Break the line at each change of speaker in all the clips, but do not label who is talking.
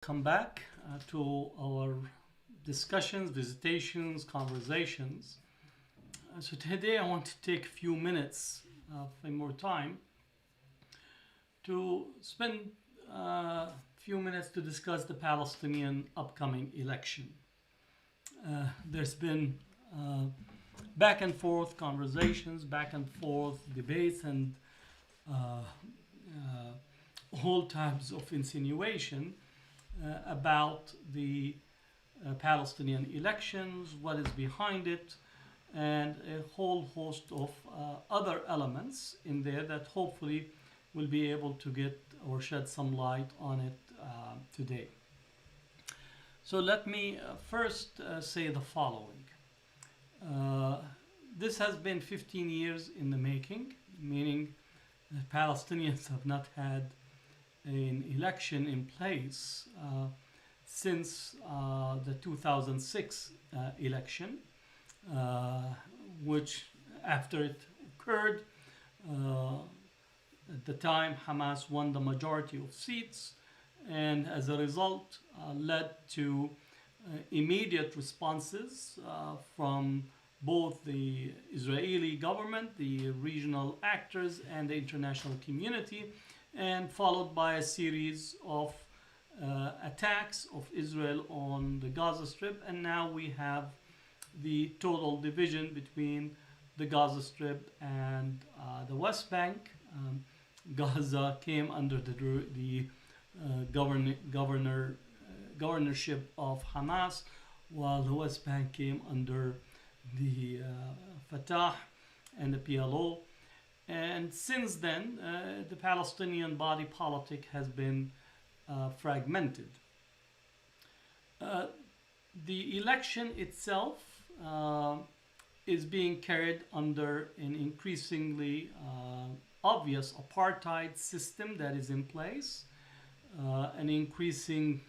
Come back to our discussions, visitations, conversations. So today I want to take a few minutes of more time to spend a few minutes to discuss the Palestinian upcoming election. There's been back and forth conversations, back and forth debates, and all types of insinuation about the Palestinian elections, what is behind it, and a whole host of other elements in there that hopefully will be able to get or shed some light on it today. So let me first say the following. This has been 15 years in the making, meaning the Palestinians have not had an election in place since the 2006 election, which after it occurred, at the time Hamas won the majority of seats, and as a result led to immediate responses from both the Israeli government, the regional actors, and the international community, and followed by a series of attacks of Israel on the Gaza Strip. And now we have the total division between the Gaza Strip and the West Bank. Gaza came under the governorship of Hamas, while the West Bank came under the Fatah and the PLO. And since then, the Palestinian body politic has been fragmented. The election itself is being carried under an increasingly obvious apartheid system that is in place, an increasing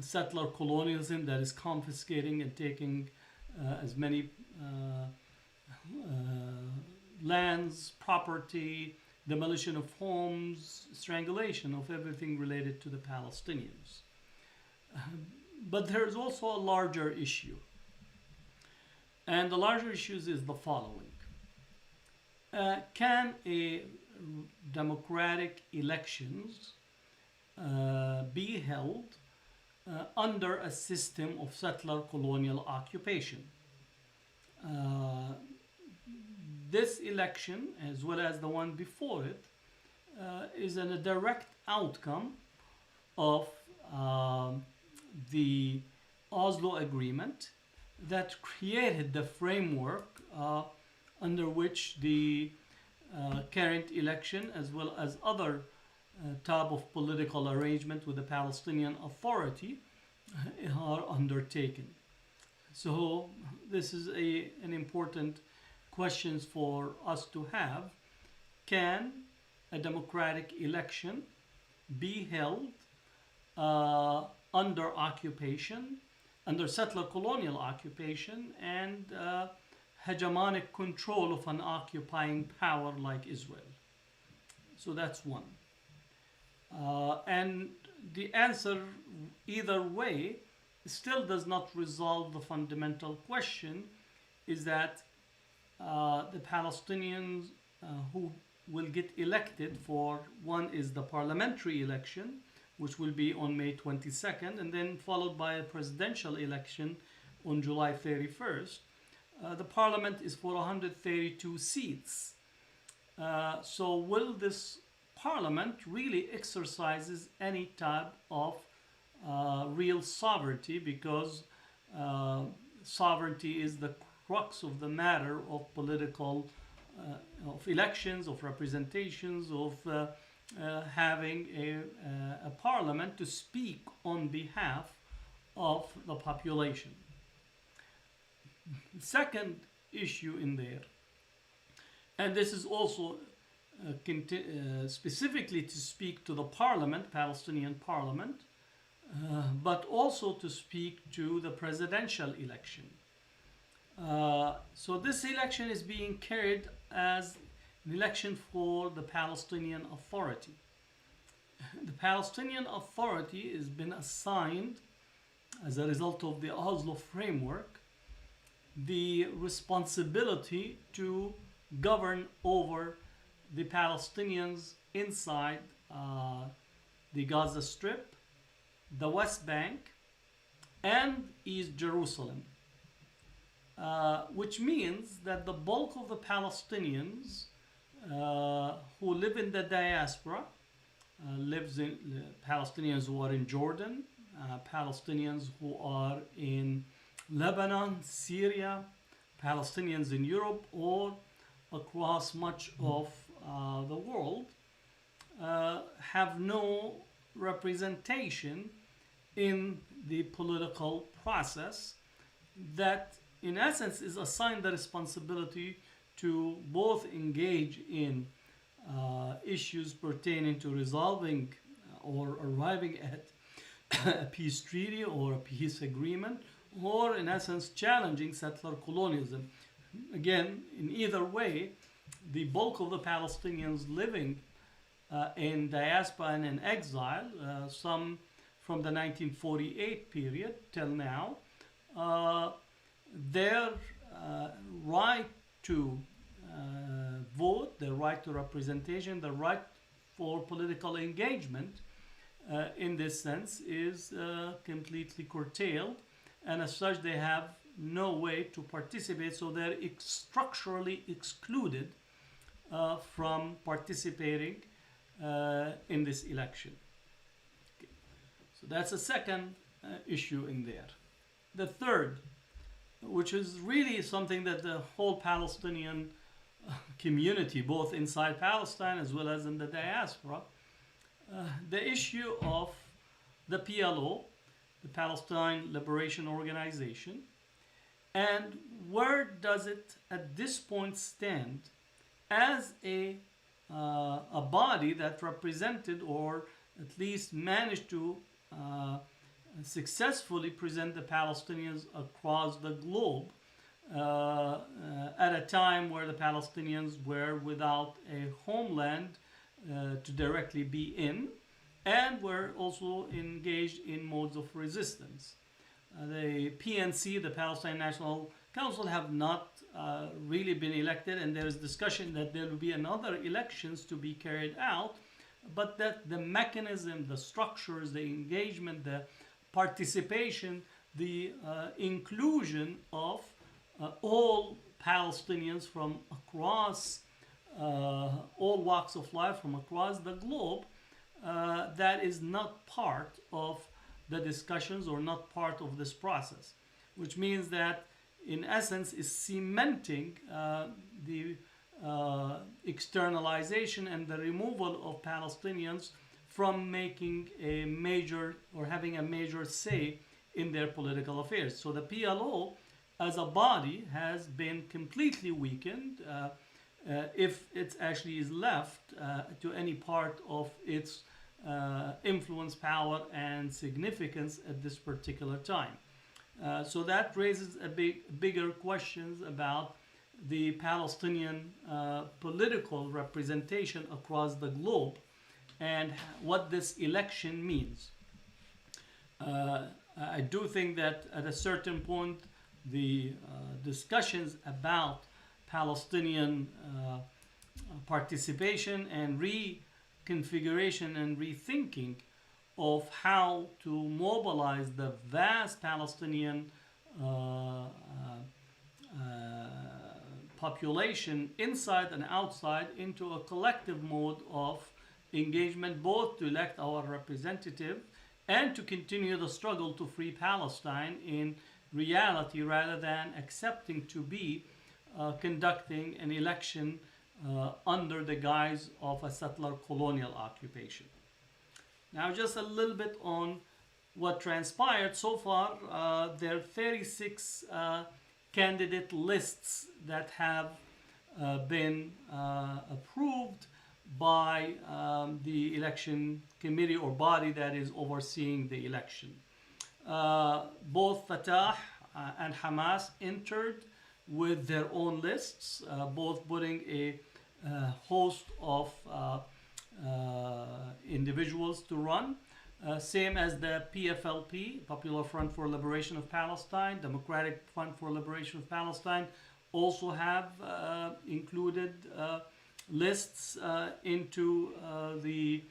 settler colonialism that is confiscating and taking as many lands, property, demolition of homes, strangulation of everything related to the Palestinians. But there's also a larger issue. And the larger issue is the following. Can a democratic elections be held under a system of settler colonial occupation? This election, as well as the one before it, is a direct outcome of the Oslo Agreement that created the framework under which the current election, as well as other type of political arrangement with the Palestinian Authority, are undertaken. So this is an important questions for us to have. Can a democratic election be held under occupation, under settler colonial occupation, and hegemonic control of an occupying power like Israel? So that's one. And the answer either way still does not resolve the fundamental question, is that the Palestinians who will get elected for, one is the parliamentary election, which will be on May 22nd, and then followed by a presidential election on July 31st. The parliament is for 132 seats. So will this parliament really exercises any type of real sovereignty? Because sovereignty is the crux of the matter of political, of elections, of representations, of having a parliament to speak on behalf of the population. Second issue in there, and this is also specifically to speak to the parliament, Palestinian parliament, but also to speak to the presidential election. So this election is being carried as an election for the Palestinian Authority. The Palestinian Authority has been assigned, as a result of the Oslo framework, the responsibility to govern over the Palestinians inside the Gaza Strip, the West Bank, and East Jerusalem, which means that the bulk of the Palestinians who live in the diaspora, Palestinians who are in Jordan, Palestinians who are in Lebanon, Syria, Palestinians in Europe, or across much of the world, have no representation in the political process that, in essence, is assigned the responsibility to both engage in issues pertaining to resolving or arriving at a peace treaty or a peace agreement, or in essence challenging settler colonialism. Again, in either way, the bulk of the Palestinians living in diaspora and in exile, some from the 1948 period till now, their right to vote, their right to representation, the right for political engagement in this sense is completely curtailed, and as such they have no way to participate, so they're structurally excluded from participating in this election. Okay. So that's a second issue in there. The third, which is really something that the whole Palestinian community, both inside Palestine as well as in the diaspora, the issue of the PLO, the Palestine Liberation Organization, and where does it at this point stand as a body that represented, or at least managed to successfully present the Palestinians across the globe at a time where the Palestinians were without a homeland to directly be in, and were also engaged in modes of resistance. The PNC, the Palestine National Council, have not really been elected, and there is discussion that there will be another elections to be carried out, but that the mechanism, the structures, the engagement, the participation, the inclusion of all Palestinians from across all walks of life from across the globe, that is not part of the discussions or not part of this process, which means that in essence is cementing the externalization and the removal of Palestinians from making a major or having a major say in their political affairs. So the PLO as a body has been completely weakened if it actually is left to any part of its influence, power, and significance at this particular time. So that raises bigger questions about the Palestinian political representation across the globe and what this election means. I do think that at a certain point the discussions about Palestinian participation and reconfiguration and rethinking of how to mobilize the vast Palestinian population inside and outside into a collective mode of engagement, both to elect our representative and to continue the struggle to free Palestine in reality, rather than accepting to be conducting an election under the guise of a settler colonial occupation. Now, just a little bit on what transpired so far. There are 36 candidate lists that have been approved by the election committee or body that is overseeing the election. Both Fatah and Hamas entered with their own lists, both putting a host of individuals to run. Same as the PFLP, Popular Front for Liberation of Palestine, Democratic Front for Liberation of Palestine, also have included lists into the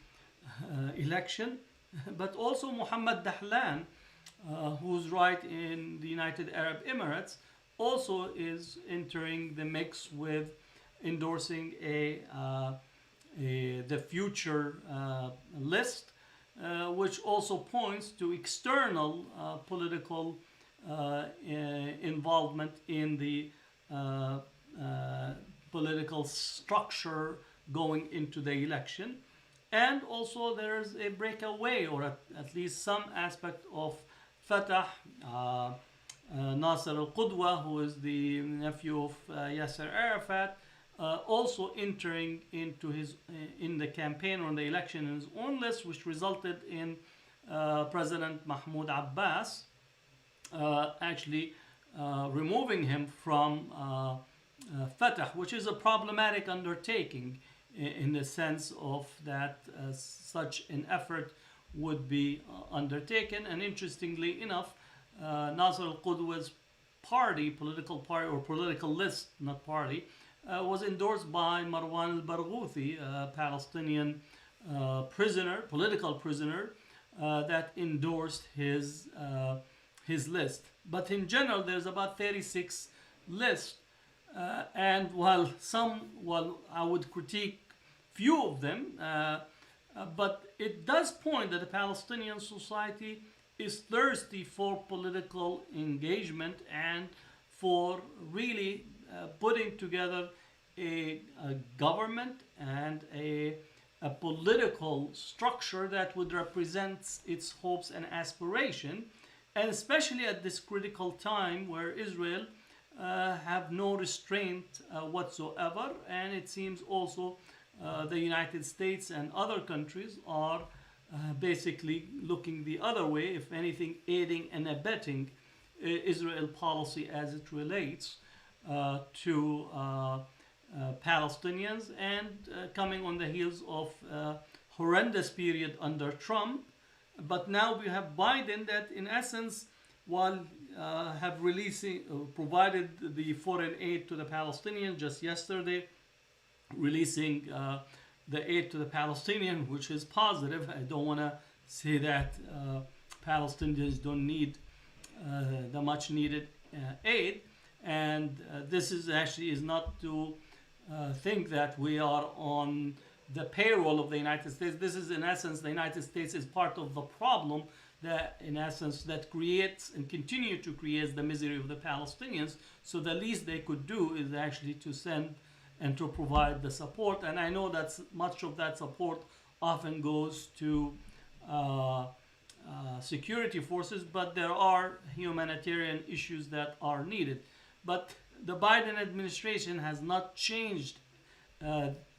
election. But also Mohammed Dahlan, who's right in the United Arab Emirates, also is entering the mix with endorsing the future list, which also points to external political involvement in the political structure going into the election. And also there's a breakaway, or at least some aspect of Fatah, Nasser al-Qudwa, who is the nephew of Yasser Arafat, also entering into in the campaign or in the election in his own list, which resulted in President Mahmoud Abbas actually removing him from Fatah, which is a problematic undertaking in the sense of that such an effort would be undertaken. And interestingly enough, Nasser al-Qudwa's party, political party or political list, not party, was endorsed by Marwan al-Barghouthi, a Palestinian prisoner, political prisoner, that endorsed his list. But in general, there's about 36 lists, and while I would critique few of them, but it does point that the Palestinian society is thirsty for political engagement and for really putting together a government and a political structure that would represent its hopes and aspiration, and especially at this critical time where Israel have no restraint whatsoever, and it seems also the United States and other countries are basically looking the other way, if anything, aiding and abetting Israel policy as it relates to Palestinians, and coming on the heels of horrendous period under Trump. But now we have Biden that, in essence, while have provided the foreign aid to the Palestinians just yesterday, releasing the aid to the Palestinian, which is positive. I don't want to say that Palestinians don't need the much needed aid, and this is not to think that we are on the payroll of the United States. This is, in essence, the United States is part of the problem that, in essence, that creates and continue to create the misery of the Palestinians. So the least they could do is actually to send and to provide the support. And I know that much of that support often goes to security forces, but there are humanitarian issues that are needed. But the Biden administration has not changed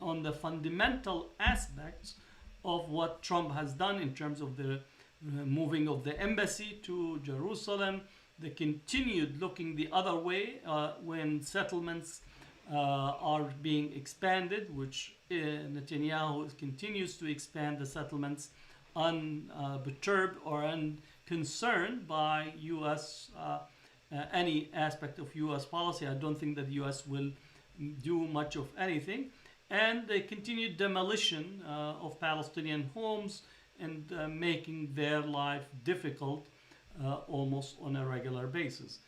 on the fundamental aspects of what Trump has done in terms of the moving of the embassy to Jerusalem, the continued looking the other way when settlements are being expanded, which Netanyahu continues to expand the settlements unperturbed or unconcerned by U.S. Any aspect of U.S. policy. I don't think that the U.S. will do much of anything, and the continued demolition of Palestinian homes and making their life difficult almost on a regular basis.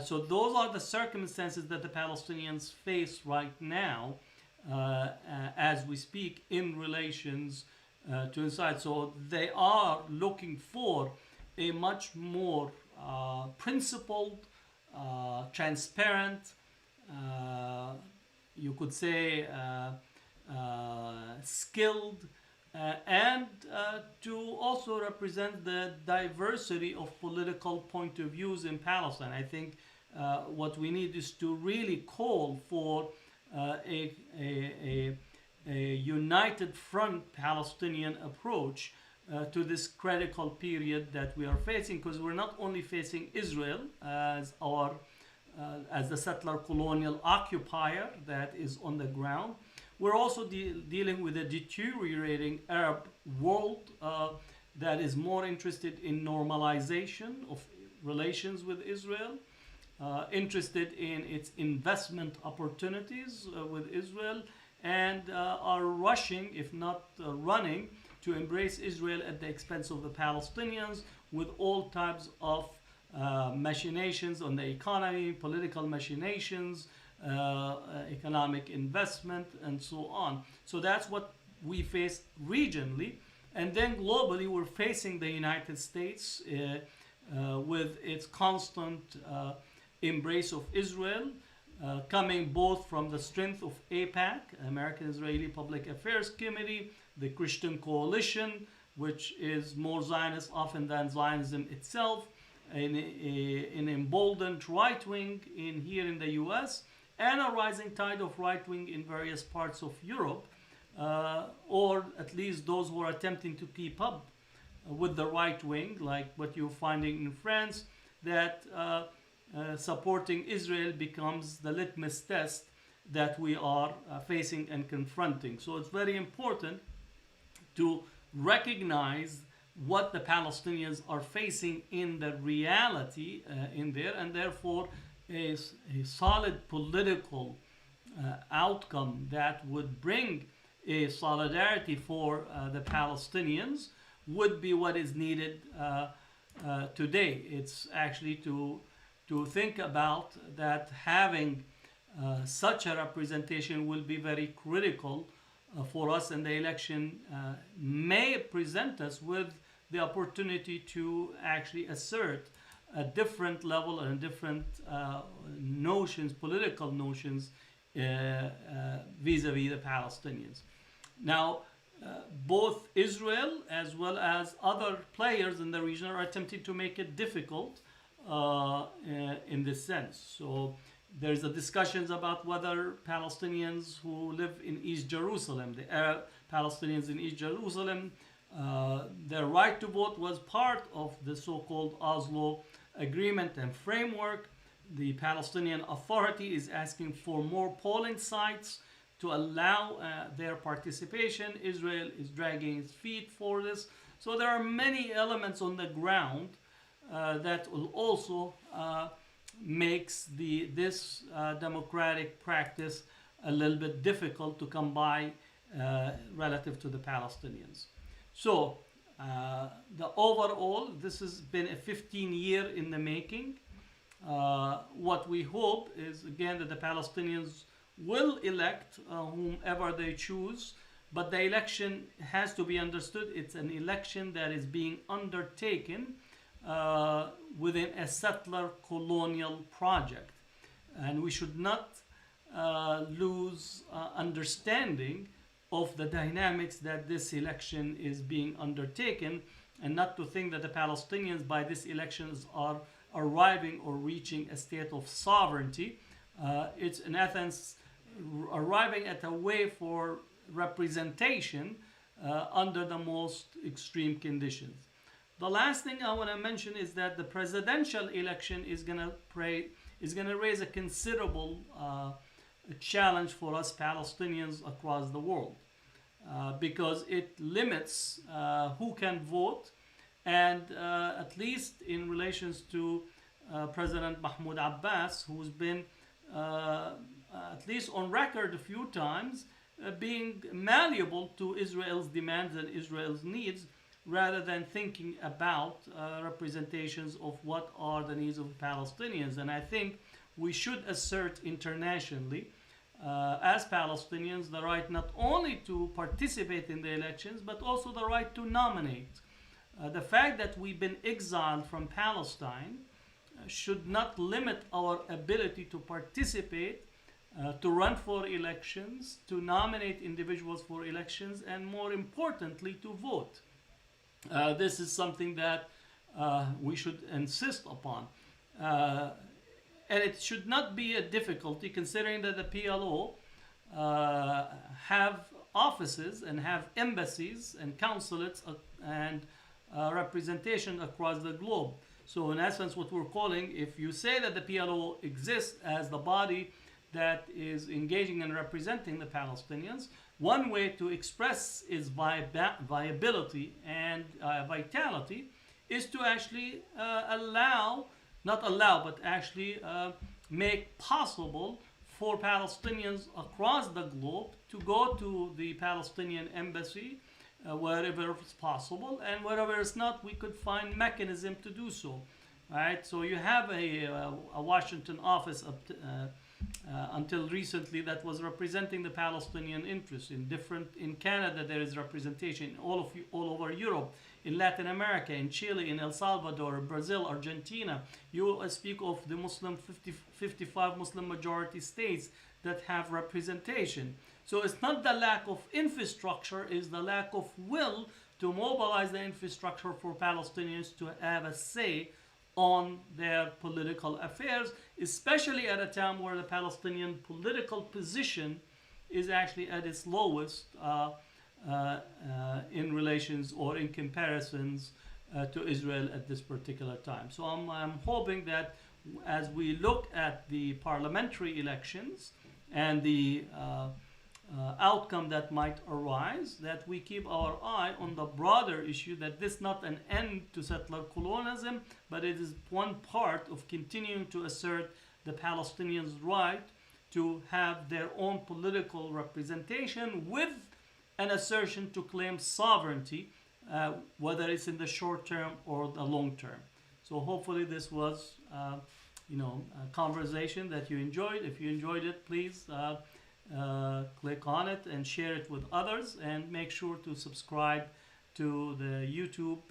So those are the circumstances that the Palestinians face right now as we speak in relations to inside. So they are looking for a much more principled, transparent, you could say skilled, and to also represent the diversity of political point of views in Palestine. I think what we need is to really call for a united front Palestinian approach to this critical period that we are facing, because we're not only facing Israel as the settler colonial occupier that is on the ground. We're also dealing with a deteriorating Arab world that is more interested in normalization of relations with Israel, interested in its investment opportunities with Israel, and are rushing, if not running, to embrace Israel at the expense of the Palestinians with all types of machinations on the economy, political machinations, economic investment, and so on. So that's what we face regionally. And then globally, we're facing the United States with its constant embrace of Israel, coming both from the strength of APAC, American Israeli Public Affairs Committee, the Christian Coalition, which is more Zionist often than Zionism itself, an emboldened right wing here in the US, and a rising tide of right wing in various parts of Europe, or at least those who are attempting to keep up with the right wing, like what you're finding in France, that supporting Israel becomes the litmus test that we are facing and confronting. So it's very important to recognize what the Palestinians are facing in the reality in there, and therefore a solid political outcome that would bring a solidarity for the Palestinians would be what is needed today. It's actually to think about that having such a representation will be very critical for us, and the election may present us with the opportunity to actually assert a different level and different notions, political notions, vis-a-vis the Palestinians. Now, both Israel as well as other players in the region are attempting to make it difficult in this sense. So there's a discussions about whether Palestinians who live in East Jerusalem, the Arab Palestinians in East Jerusalem, their right to vote was part of the so-called Oslo agreement and framework. The Palestinian Authority is asking for more polling sites to allow their participation. Israel is dragging its feet for this. So there are many elements on the ground that will also makes this democratic practice a little bit difficult to come by relative to the Palestinians. So the overall, this has been a 15-year in the making. What we hope is, again, that the Palestinians will elect whomever they choose, but the election has to be understood. It's an election that is being undertaken within a settler colonial project. And we should not lose understanding of the dynamics that this election is being undertaken, and not to think that the Palestinians by this elections are arriving or reaching a state of sovereignty. It's in essence arriving at a way for representation under the most extreme conditions. The last thing I want to mention is that the presidential election is going to raise a considerable challenge for us Palestinians across the world, because it limits who can vote, and at least in relations to President Mahmoud Abbas, who's been at least on record a few times being malleable to Israel's demands and Israel's needs, rather than thinking about representations of what are the needs of Palestinians. And I think we should assert internationally, as Palestinians, the right not only to participate in the elections, but also the right to nominate. The fact that we've been exiled from Palestine should not limit our ability to participate, to run for elections, to nominate individuals for elections, and more importantly, to vote. This is something that we should insist upon. And it should not be a difficulty, considering that the PLO have offices and have embassies and consulates and representation across the globe. So in essence, what we're calling, if you say that the PLO exists as the body that is engaging and representing the Palestinians. One way to express its viability and vitality is to actually make possible for Palestinians across the globe to go to the Palestinian embassy wherever it's possible, and wherever it's not, we could find mechanism to do so. Right? So you have a Washington office until recently that was representing the Palestinian interests in Canada. There is representation all over Europe, in Latin America, in Chile, in El Salvador, Brazil, Argentina. You speak of the 55 Muslim majority states that have representation. So it's not the lack of infrastructure, it's the lack of will to mobilize the infrastructure for Palestinians to have a say on their political affairs, especially at a time where the Palestinian political position is actually at its lowest in relations or in comparisons to Israel at this particular time. So I'm hoping that as we look at the parliamentary elections and the outcome that might arise, that we keep our eye on the broader issue, that this is not an end to settler colonialism, but it is one part of continuing to assert the Palestinians' right to have their own political representation, with an assertion to claim sovereignty, whether it's in the short term or the long term. So hopefully this was a conversation that you enjoyed. If you enjoyed it, please click on it and share it with others, and make sure to subscribe to the YouTube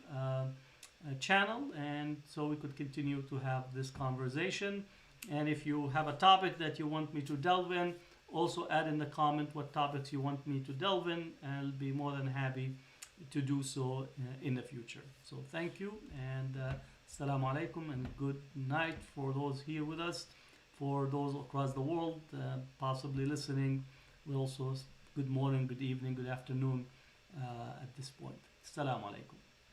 channel, and so we could continue to have this conversation. And if you have a topic that you want me to delve in, also add in the comment what topics you want me to delve in, and I'll be more than happy to do so in the future. So thank you, and assalamu alaikum, and good night for those here with us. For those across the world possibly listening, we also good morning, good evening, good afternoon at this point. Assalamu alaikum.